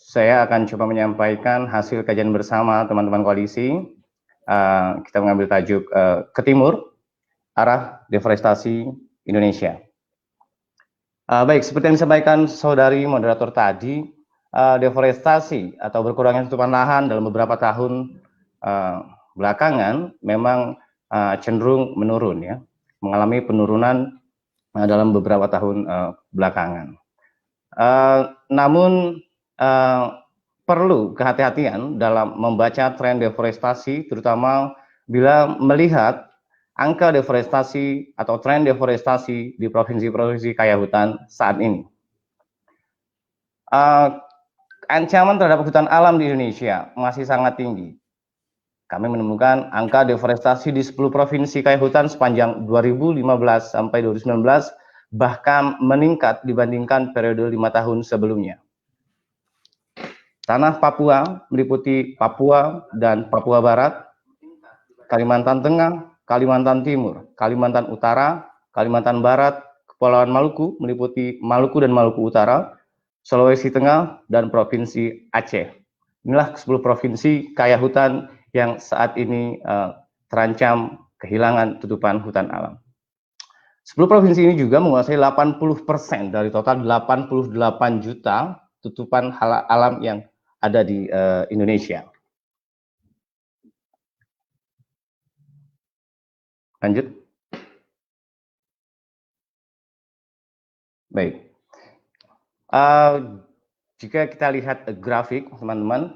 saya akan coba menyampaikan hasil kajian bersama teman-teman koalisi. Kita mengambil tajuk ke timur, arah deforestasi Indonesia. Baik, seperti yang disampaikan saudari moderator tadi, deforestasi atau berkurangnya tutupan lahan dalam beberapa tahun belakangan memang cenderung menurun, ya, mengalami penurunan dalam beberapa tahun belakangan. Namun perlu kehati-hatian dalam membaca tren deforestasi, terutama bila melihat angka deforestasi atau tren deforestasi di provinsi-provinsi kaya hutan saat ini. Ancaman terhadap hutan alam di Indonesia masih sangat tinggi. Kami menemukan angka deforestasi di 10 provinsi kaya hutan sepanjang 2015 sampai 2019 bahkan meningkat dibandingkan periode 5 tahun sebelumnya. Tanah Papua meliputi Papua dan Papua Barat, Kalimantan Tengah, Kalimantan Timur, Kalimantan Utara, Kalimantan Barat, Kepulauan Maluku meliputi Maluku dan Maluku Utara, Sulawesi Tengah, dan Provinsi Aceh. Inilah 10 provinsi kaya hutan yang saat ini terancam kehilangan tutupan hutan alam. 10 provinsi ini juga menguasai 80% dari total 88 juta tutupan alam yang ada di Indonesia. Lanjut. Baik. Jika kita lihat grafik, teman-teman,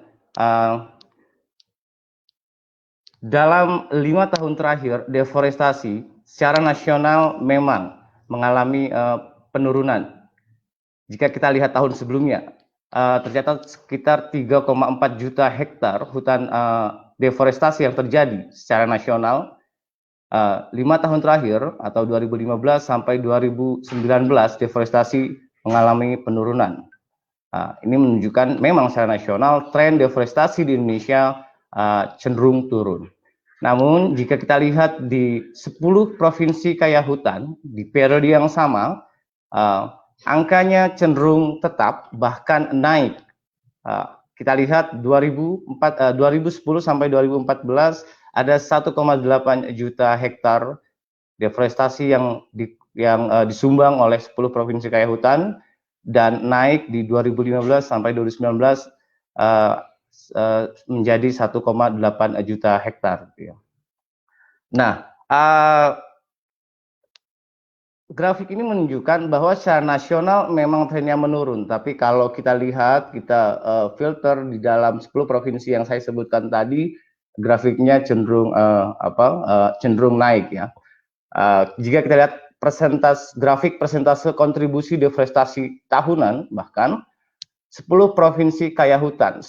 dalam 5 tahun terakhir, deforestasi secara nasional memang mengalami penurunan. Jika kita lihat tahun sebelumnya, tercatat sekitar 3,4 juta hektar hutan deforestasi yang terjadi secara nasional. 5 tahun terakhir atau 2015 sampai 2019 deforestasi mengalami penurunan. Ini menunjukkan memang secara nasional tren deforestasi di Indonesia cenderung turun. Namun jika kita lihat di 10 provinsi kaya hutan di periode yang sama, angkanya cenderung tetap bahkan naik. Kita lihat 2010 sampai 2014 ada 1,8 juta hektar deforestasi yang disumbang oleh 10 provinsi kaya hutan, dan naik di 2015 sampai 2019 menjadi 1,8 juta hektar. Nah, grafik ini menunjukkan bahwa secara nasional memang trennya menurun, tapi kalau kita lihat, kita filter di dalam 10 provinsi yang saya sebutkan tadi, grafiknya cenderung cenderung naik, ya. Jika kita lihat grafik persentase kontribusi deforestasi tahunan, bahkan 10 provinsi kaya hutan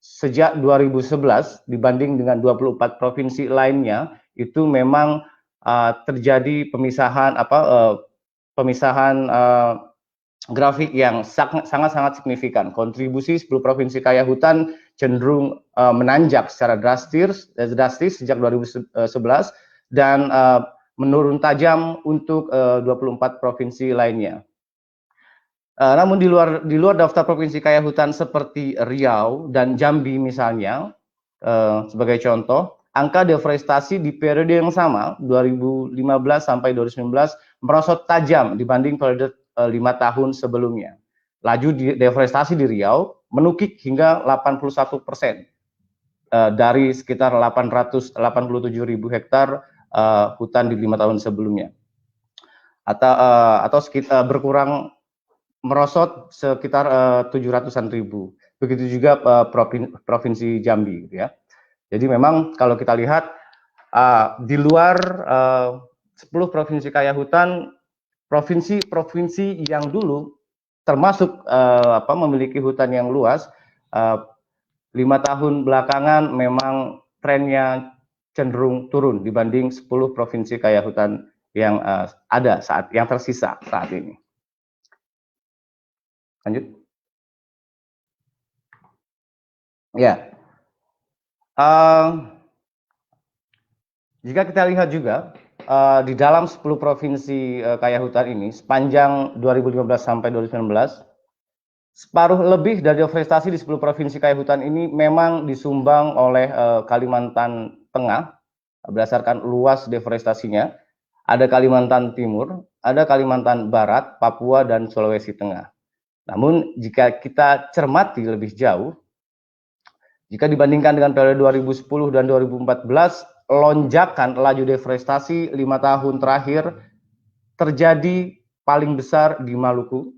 sejak 2011 dibanding dengan 24 provinsi lainnya itu memang terjadi pemisahan grafik yang sangat-sangat signifikan. Kontribusi 10 provinsi kaya hutan cenderung menanjak secara drastis sejak 2011 dan menurun tajam untuk 24 provinsi lainnya. Namun di luar daftar provinsi kaya hutan seperti Riau dan Jambi misalnya, sebagai contoh, angka deforestasi di periode yang sama 2015 sampai 2019 merosot tajam dibanding periode 5 tahun sebelumnya. Laju deforestasi di Riau menukik hingga 81% dari sekitar 887.000 hektar hutan di 5 tahun sebelumnya, atau sekitar berkurang merosot sekitar 700-an ribu. Begitu juga provinsi Jambi, gitu ya. Jadi memang kalau kita lihat di luar 10 provinsi kaya hutan, provinsi-provinsi yang dulu termasuk memiliki hutan yang luas, 5 tahun belakangan memang trennya cenderung turun dibanding 10 provinsi kaya hutan yang yang tersisa saat ini. Lanjut. Ya. Jika kita lihat juga di dalam 10 provinsi kaya hutan ini sepanjang 2015 sampai 2019 separuh lebih dari deforestasi di 10 provinsi kaya hutan ini memang disumbang oleh Kalimantan Tengah berdasarkan luas deforestasinya. Ada Kalimantan Timur, ada Kalimantan Barat, Papua, dan Sulawesi Tengah. Namun jika kita cermati lebih jauh, jika dibandingkan dengan periode 2010 dan 2014, lonjakan laju deforestasi 5 tahun terakhir terjadi paling besar di Maluku,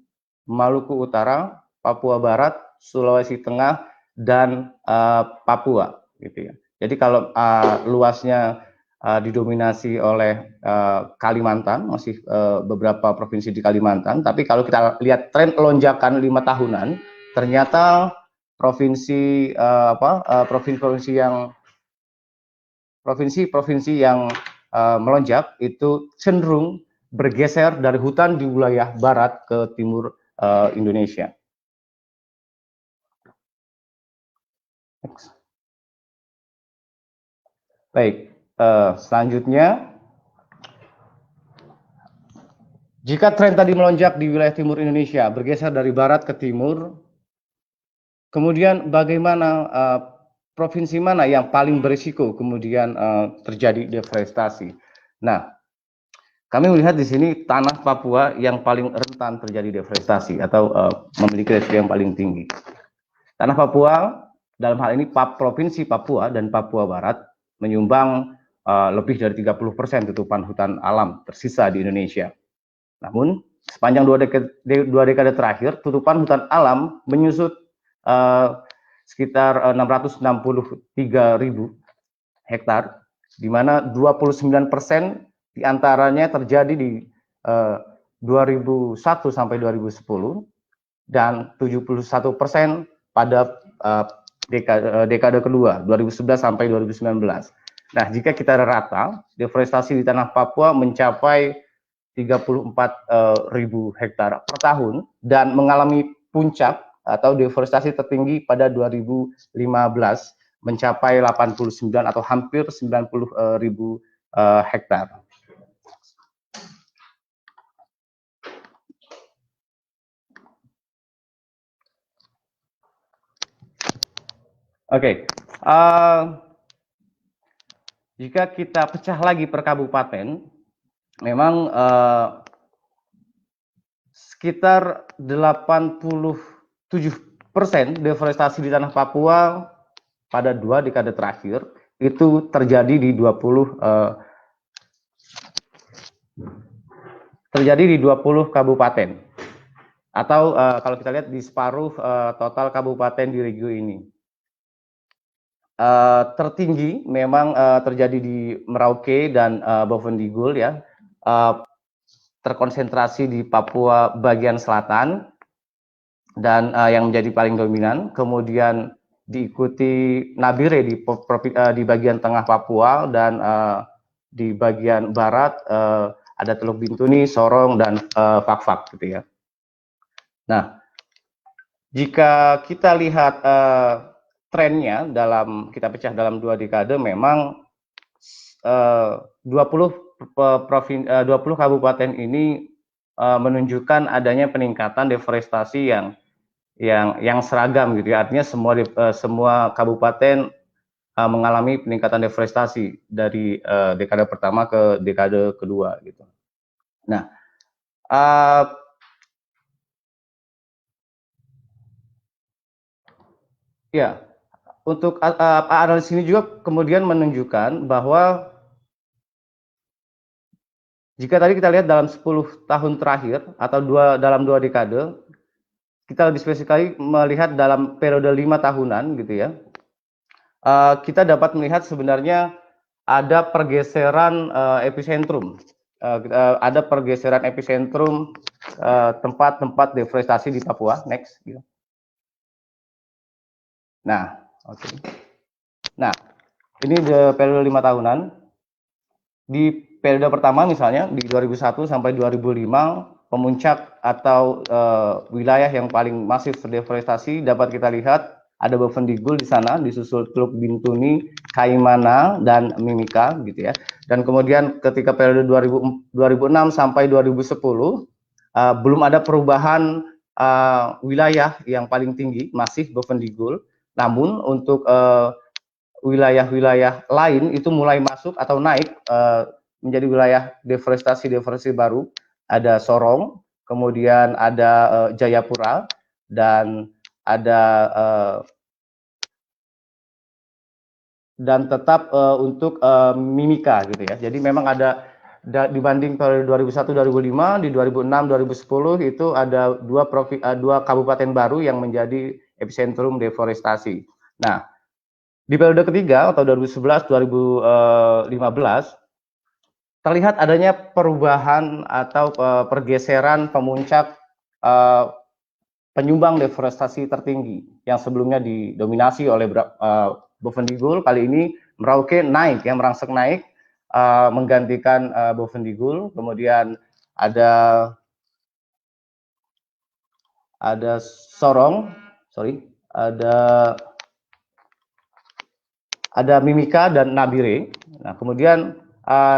Maluku Utara, Papua Barat, Sulawesi Tengah, dan Papua, gitu ya. Jadi kalau luasnya didominasi oleh Kalimantan, masih beberapa provinsi di Kalimantan, tapi kalau kita lihat tren lonjakan 5 tahunan, ternyata provinsi-provinsi yang melonjak itu cenderung bergeser dari hutan di wilayah barat ke timur Indonesia. Baik, selanjutnya, jika tren tadi melonjak di wilayah timur Indonesia, bergeser dari barat ke timur, kemudian bagaimana provinsi mana yang paling berisiko kemudian terjadi deforestasi? Nah, kami melihat di sini tanah Papua yang paling rentan terjadi deforestasi atau memiliki resiko yang paling tinggi. Tanah Papua, dalam hal ini Provinsi Papua dan Papua Barat, menyumbang lebih dari 30% tutupan hutan alam tersisa di Indonesia. Namun, sepanjang dua dekade terakhir, tutupan hutan alam menyusut sekitar 663.000 hektar, di mana 29% diantaranya terjadi di 2001 sampai 2010 dan 71% pada dekade kedua 2011 sampai 2019. Nah, jika kita rata, deforestasi di tanah Papua mencapai 34.000 hektar per tahun dan mengalami puncak atau deforestasi tertinggi pada 2015 mencapai 89 atau hampir 90.000 hektar. Oke, jika kita pecah lagi per kabupaten, memang sekitar 87% deforestasi di tanah Papua pada 2 dekade terakhir itu terjadi di 20 kabupaten, atau kalau kita lihat di separuh total kabupaten di regio ini. Tertinggi memang terjadi di Merauke dan Bovendigul ya, terkonsentrasi di Papua bagian selatan dan yang menjadi paling dominan, kemudian diikuti Nabire di bagian tengah Papua, dan di bagian barat ada Teluk Bintuni, Sorong, dan Fak-Fak gitu ya. Nah, jika kita lihat trennya kita pecah dalam 2 dekade, memang 20 kabupaten ini menunjukkan adanya peningkatan deforestasi yang seragam gitu ya. Artinya semua kabupaten mengalami peningkatan deforestasi dari dekade pertama ke dekade kedua gitu. Nah, ya, untuk analisis ini juga kemudian menunjukkan bahwa jika tadi kita lihat dalam 10 tahun terakhir atau dalam 2 dekade, kita lebih spesifik melihat dalam periode 5 tahunan gitu ya, kita dapat melihat sebenarnya ada pergeseran epicentrum, tempat-tempat deforestasi di Papua. Next gitu. Nah, oke. Nah, ini periode 5 tahunan. Di periode pertama misalnya di 2001 sampai 2005, pemuncak atau wilayah yang paling masif terdeforestasi dapat kita lihat ada Bovendigul di sana, disusul Teluk Bintuni, Kaimana, dan Mimika gitu ya. Dan kemudian ketika periode 2006 sampai 2010 belum ada perubahan wilayah yang paling tinggi masih Bovendigul, namun untuk wilayah-wilayah lain itu mulai masuk atau naik menjadi wilayah deforestasi baru. Ada Sorong, kemudian ada Jayapura, dan ada dan tetap untuk Mimika gitu ya. Jadi memang ada dibanding periode 2001-2005, di 2006-2010 itu ada dua kabupaten baru yang menjadi epicentrum deforestasi. Nah, di periode ketiga atau 2011-2015 terlihat adanya perubahan atau pergeseran pemuncak penyumbang deforestasi tertinggi yang sebelumnya didominasi oleh Bovendigul. Kali ini Merauke naik ya, merangsek naik menggantikan Bovendigul. Kemudian ada Sorong, ada Mimika dan Nabire. Nah, kemudian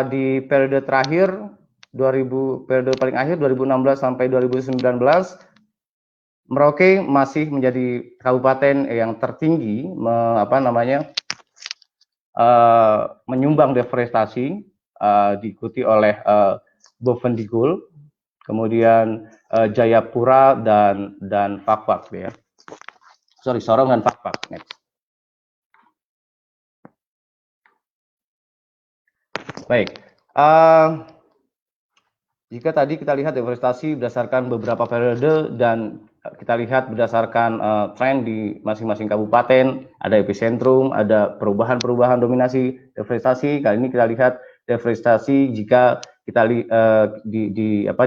di periode terakhir periode paling akhir 2016 sampai 2019 Merauke masih menjadi kabupaten yang tertinggi menyumbang deforestasi, diikuti oleh Bovendigul, kemudian Jayapura dan Fakfak ya. Sorong dan Fakfak. Next. Baik. Jika tadi kita lihat deforestasi berdasarkan beberapa periode dan kita lihat berdasarkan tren di masing-masing kabupaten, ada epicentrum, ada perubahan-perubahan dominasi deforestasi. Kali ini kita lihat deforestasi jika kita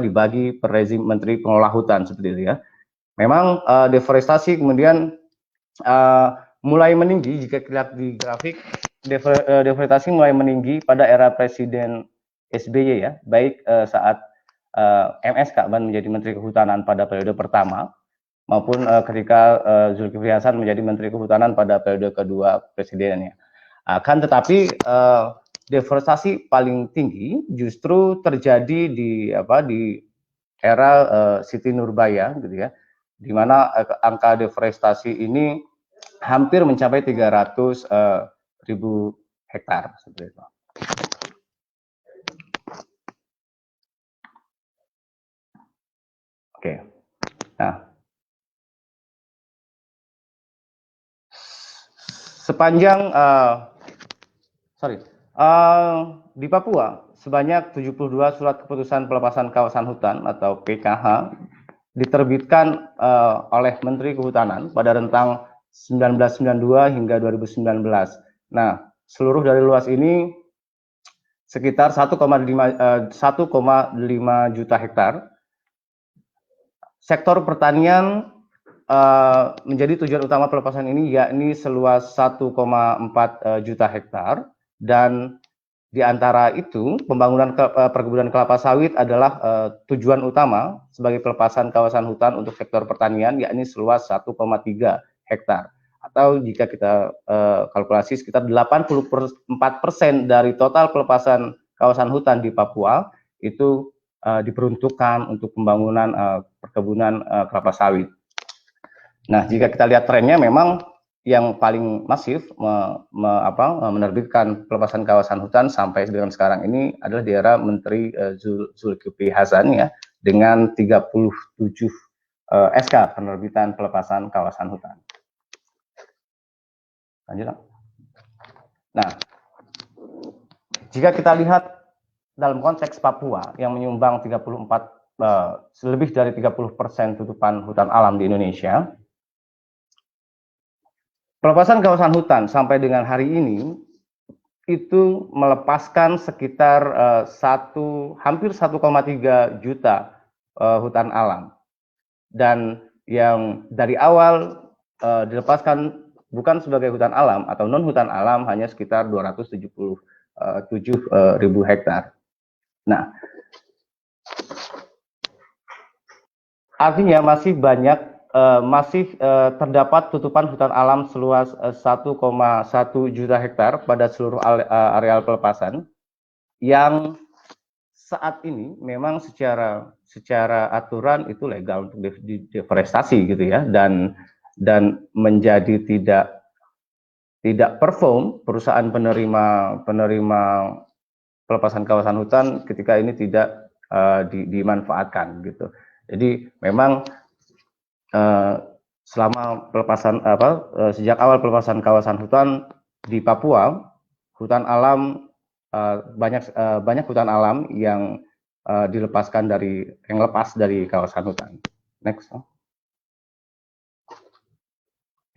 dibagi per rezim Menteri Pengelola Hutan seperti itu ya. Memang deforestasi kemudian mulai meninggi jika kita lihat di grafik. Deforestasi mulai meninggi pada era Presiden SBY ya, baik saat MS Ka'ban menjadi Menteri Kehutanan pada periode pertama maupun ketika Zulkifli Hasan menjadi Menteri Kehutanan pada periode kedua presidennya. Akan tetapi deforestasi paling tinggi justru terjadi di era Siti Nurbaya gitu ya, di mana angka deforestasi ini hampir mencapai 300.000 hektar seperti itu. Oke. Nah, sepanjang di Papua sebanyak 72 surat keputusan pelepasan kawasan hutan atau PKH diterbitkan oleh Menteri Kehutanan pada rentang 1992 hingga 2019. Nah, seluruh dari luas ini sekitar 1,5 juta hektar. Sektor pertanian menjadi tujuan utama pelepasan ini, yakni seluas 1,4 juta hektar, dan di antara itu pembangunan perkebunan kelapa sawit adalah tujuan utama sebagai pelepasan kawasan hutan untuk sektor pertanian, yakni seluas 1,3 hektar, atau jika kita kalkulasi sekitar 84% dari total pelepasan kawasan hutan di Papua itu diperuntukkan untuk pembangunan perkebunan kelapa sawit. Nah, jika kita lihat trennya, memang yang paling masif menerbitkan pelepasan kawasan hutan sampai dengan sekarang ini adalah di era Menteri Zulkifli Hasan ya, dengan 37 SK penerbitan pelepasan kawasan hutan. Lanjut. Nah, jika kita lihat dalam konteks Papua yang menyumbang lebih dari 30% tutupan hutan alam di Indonesia, pelepasan kawasan hutan sampai dengan hari ini itu melepaskan sekitar hampir 1,3 juta hutan alam, dan yang dari awal dilepaskan bukan sebagai hutan alam atau non hutan alam hanya sekitar 277.000 hektar. Nah, artinya masih terdapat tutupan hutan alam seluas 1,1 juta hektar pada seluruh areal pelepasan yang saat ini memang secara aturan itu legal untuk deforestasi gitu ya, dan menjadi tidak perform perusahaan penerima pelepasan kawasan hutan ketika ini tidak dimanfaatkan gitu. Jadi memang selama sejak awal pelepasan kawasan hutan di Papua, hutan alam banyak hutan alam yang lepas dari kawasan hutan. Next.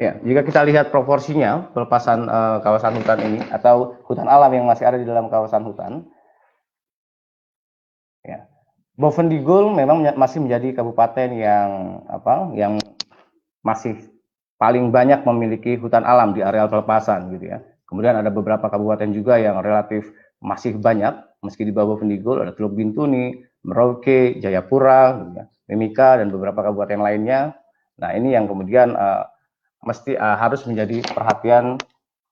Ya, jika kita lihat proporsinya pelepasan kawasan hutan ini atau hutan alam yang masih ada di dalam kawasan hutan, ya, Bovendigul memang masih menjadi kabupaten yang masih paling banyak memiliki hutan alam di areal pelepasan gitu ya. Kemudian ada beberapa kabupaten juga yang relatif masih banyak, meski di bawah Bovendigul ada Teluk Bintuni, Merauke, Jayapura, gitu ya, Mimika dan beberapa kabupaten lainnya. Nah ini yang kemudian harus menjadi perhatian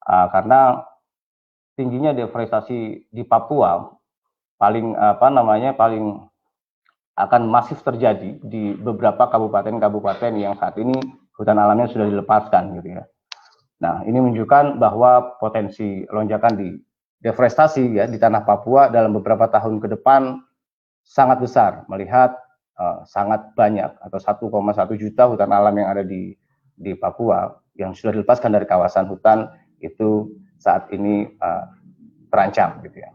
karena tingginya deforestasi di Papua paling akan masif terjadi di beberapa kabupaten-kabupaten yang saat ini hutan alamnya sudah dilepaskan gitu ya. Nah, ini menunjukkan bahwa potensi lonjakan di deforestasi ya di tanah Papua dalam beberapa tahun ke depan sangat besar, melihat sangat banyak atau 1,1 juta hutan alam yang ada di Papua yang sudah dilepaskan dari kawasan hutan itu saat ini terancam gitu ya.